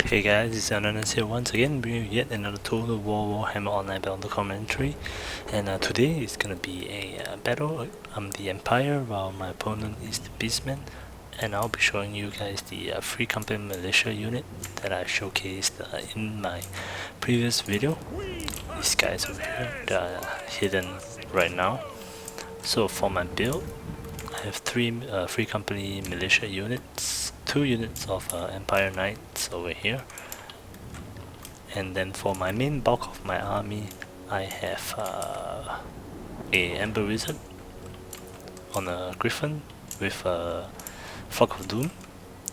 Hey guys, it's Ananas here once again, bringing you yet another Total War Warhammer Online Battle commentary. And today is gonna be a battle. I'm the Empire while my opponent is the beatmen, and I'll be showing you guys the Free Company Militia unit that I showcased in my previous video. These guys over here, they're hidden right now. So for my build, I have three Free Company Militia units, 2 units of Empire Knights over here, and then for my main bulk of my army I have a Ember Wizard on a Griffin with a Flock of Doom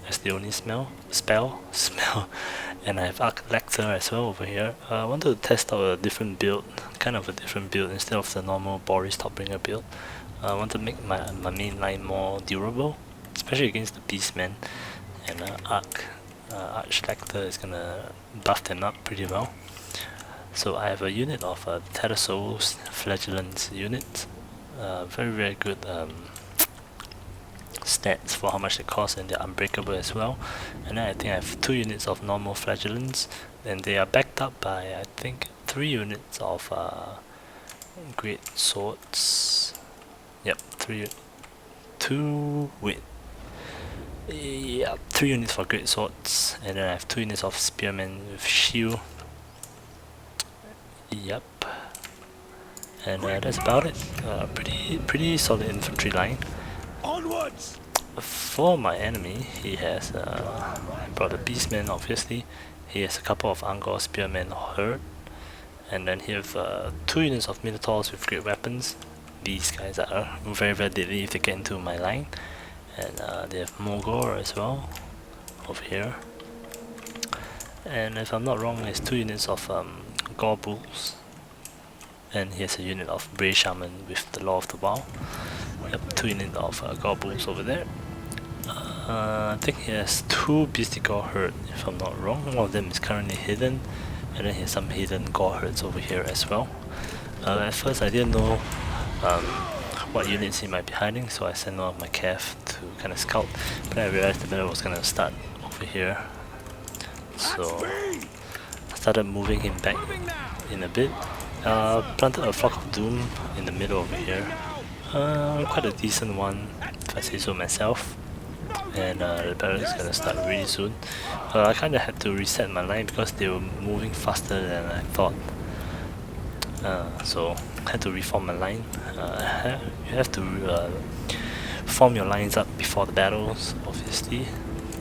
as the only spell, and I have Arc Lecter as well over here. I wanted to test out a different build, kind of a different build instead of the normal Boris Topbringer build. I want to make my main line more durable, especially against the beastmen, and Arch Lecter is gonna buff them up pretty well. So I have a unit of Tether Souls Flagellants unit, very good stats for how much they cost, and they're unbreakable as well. And then I think I have 2 units of normal Flagellants, and they are backed up by I think 3 units of Great Swords. Yep, 3 units for Great Swords, and then I have 2 units of Spearmen with Shield. Yep, and that's about it. Pretty solid infantry line. Onwards! For my enemy, he has brought a Beastman, obviously. He has a couple of Angkor Spearmen herd, and then he has 2 units of Minotaurs with great weapons. These guys are very deadly if they get into my line, and they have Mogor as well over here. And if I'm not wrong, there's 2 units of Gore Bulls, and he has a unit of Bray Shaman with the Law of the Wild. Yep, 2 units of Gore Bulls over there. I think he has 2 Beastie Gore herd if I'm not wrong. One of them is currently hidden, and then he has some hidden Gore herds over here as well. At first I didn't know what units he might be hiding, so I sent one of my Cav to kind of scout, but I realized the battle was going to start over here, so I started moving him back in a bit. Planted a Flock of Doom in the middle over here, quite a decent one if I say so myself, and the battle is going to start really soon. I kind of had to reset my line because they were moving faster than I thought. So I had to reform my line. You have to form your lines up before the battles, obviously.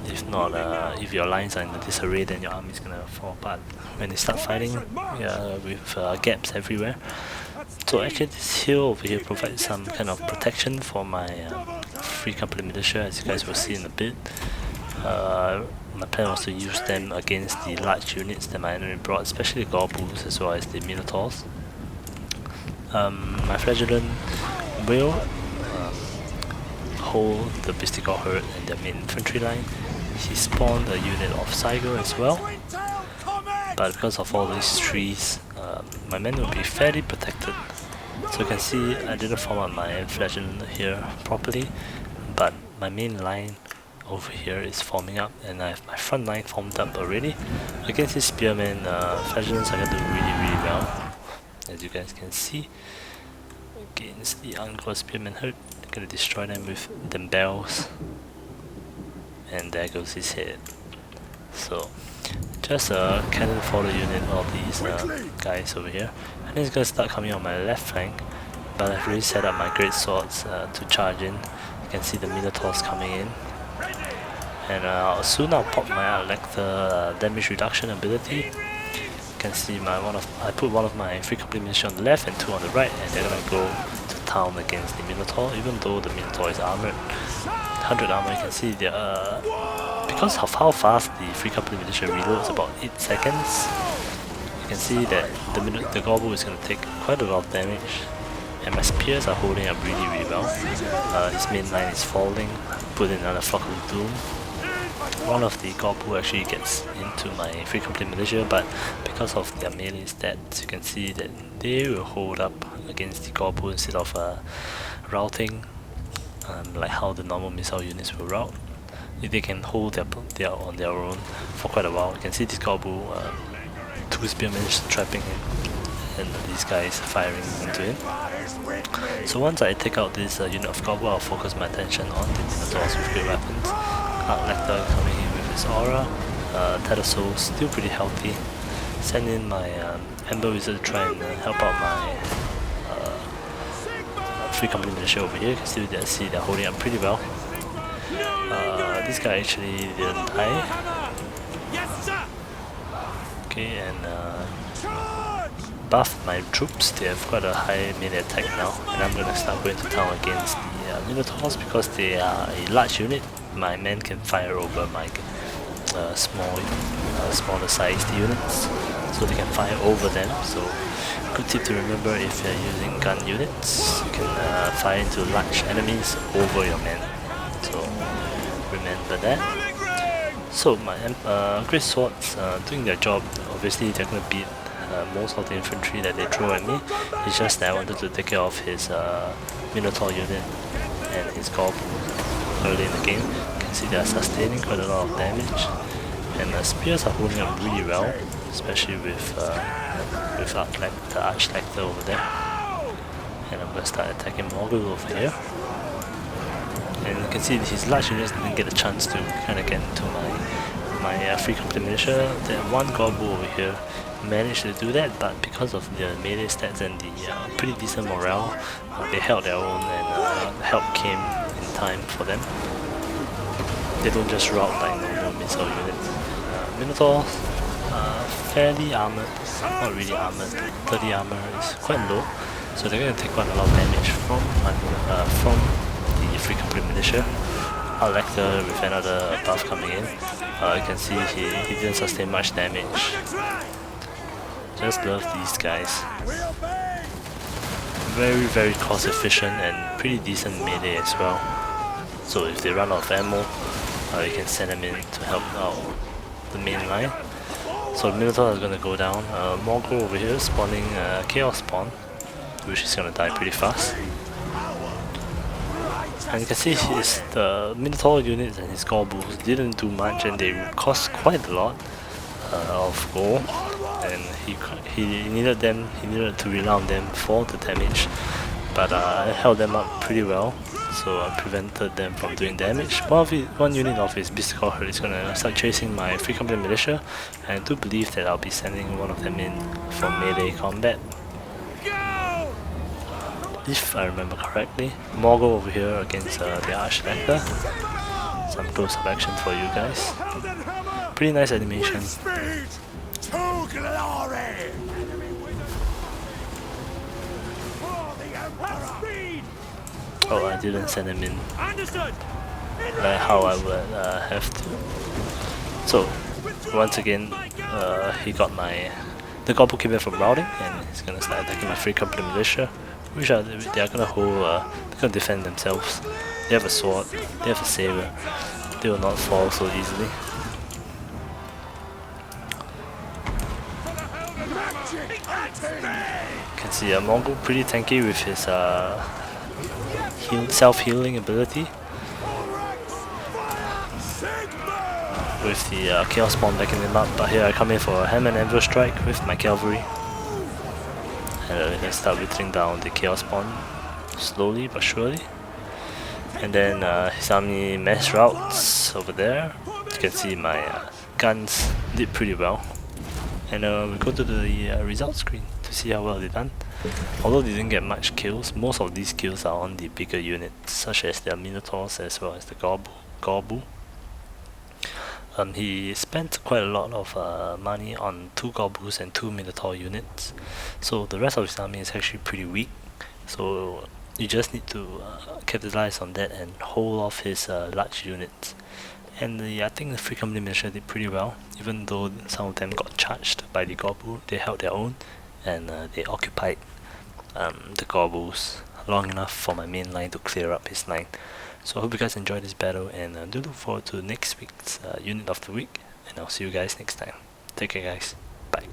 If not, if your lines are in a disarray, then your army is gonna fall apart when they start fighting with gaps everywhere. So actually this hill over here provides some kind of protection for my Free Company Militia, as you guys will see in a bit. My plan was to use them against the large units that my enemy brought, especially the Gore Bulls as well as the Minotaurs. My Flagellant will hold the Beastie Gore herd and their main infantry line. He spawned a unit of Saigo as well, but because of all these trees, my men will be fairly protected. So you can see I didn't form up my Flagellant here properly, but my main line over here is forming up, and I have my front line formed up already. Against these Spearmen, Flagellants are going to do really well. As you guys can see, against the Angkor Spearman herd, they're gonna destroy them with them bells, and there goes his head. So just a cannon fodder unit of these guys over here, and he's gonna start coming on my left flank, but I've already set up my great swords to charge in. You can see the Minotaurs coming in, and soon I'll pop my Lecter damage reduction ability. You can see I put one of my Free Company Militia on the left and 2 on the right, and they're gonna go to town against the Minotaur, even though the Minotaur is armored. 100 armor, you can see they're because of how fast the Free Company Militia reloads, about 8 seconds. You can see that the Gobble is gonna take quite a lot of damage, and my spears are holding up really well. His main line is falling. Put in another Flock of Doom. One of the Gobble actually gets into my Free Company Militia, but because of their melee stats, you can see that they will hold up against the Gobble instead of routing like how the normal missile units will route. they can hold on their own for quite a while. You can see this Gobu, 2 spearmen trapping him, and these guys firing into him. So once I take out this unit of Gobu, I'll focus my attention on the Minotaurs with great weapons. Lecter coming in with his aura, Tether Soul still pretty healthy. Send in my Ember Wizard to try and help out my Free Company Militia over here. You can still see they're holding up pretty well. This guy actually didn't die. Okay, and buff my troops. They have quite a high melee attack now, and I'm gonna start going to town against the Minotaurs because they are a large unit. My men can fire over my smaller sized units, so they can fire over them. So good tip to remember if you're using gun units, you can fire into large enemies over your men. So remember that. So my Great Swords doing their job. Obviously they're going to beat most of the infantry that they throw at me. It's just that I wanted to take care of his Minotaur unit and his Goblin early in the game. You can see they're sustaining quite a lot of damage, and the spears are holding up really well, especially with the Arch-Lecter over there. And I'm going to start attacking Morgul over here. And you can see his large units didn't get a chance to kind of get into my Free Company Militia. That one Gobu over here managed to do that, but because of the melee stats and the pretty decent morale, they held their own, and help came in time for them. They don't just rout like normal missile units. Minotaurs, fairly armored, not really armored. 30 armor is quite low, so they're going to take quite a lot of damage from the Free Company Militia. Lecter with another buff coming in. You can see he didn't sustain much damage. Just love these guys. Very, very cost efficient and pretty decent melee as well. So if they run out of ammo, you can send them in to help out the main line. So the Minotaur is going to go down. Morgul over here spawning Chaos Spawn, which is going to die pretty fast. And you can see the Minotaur units and his Gorbus didn't do much, and they cost quite a lot of gold, and he needed to rely on them for the damage, but I held them up pretty well, so I prevented them from doing damage. One unit of his Beast Cohort is gonna start chasing my Free Company Militia, and I do believe that I'll be sending one of them in for melee combat, if I remember correctly. Morgul over here against the Arch-Lecter. Some close-up action for you guys. Pretty nice animation. Oh, I didn't send him in like how I would have to. So once again, he got the Goblin came in from routing, and he's gonna start attacking my Free Company Militia, which they are gonna hold. They're gonna defend themselves. They have a sword, they have a saber. They will not fall so easily. You can see Morgul pretty tanky with his self-healing ability, with the Chaos Spawn backing him up. But here I come in for a Ham and Anvil strike with my cavalry, and we can start whittling down the Chaos Spawn slowly but surely. And then his army mass routes over there. You can see my guns did pretty well. And we go to the results screen to see how well they done. Although they didn't get much kills, most of these kills are on the bigger units, such as the Minotaurs as well as the Gorbu. He spent quite a lot of money on 2 Gorbus and 2 Minotaur units, so the rest of his army is actually pretty weak. So you just need to capitalize on that and hold off his large units. And I think the Free Company Militia did pretty well, even though some of them got charged by the Gorbu. They held their own, and they occupied the Gorbus long enough for my main line to clear up his line. So I hope you guys enjoyed this battle, and do look forward to next week's unit of the week, and I'll see you guys next time. Take care guys, bye.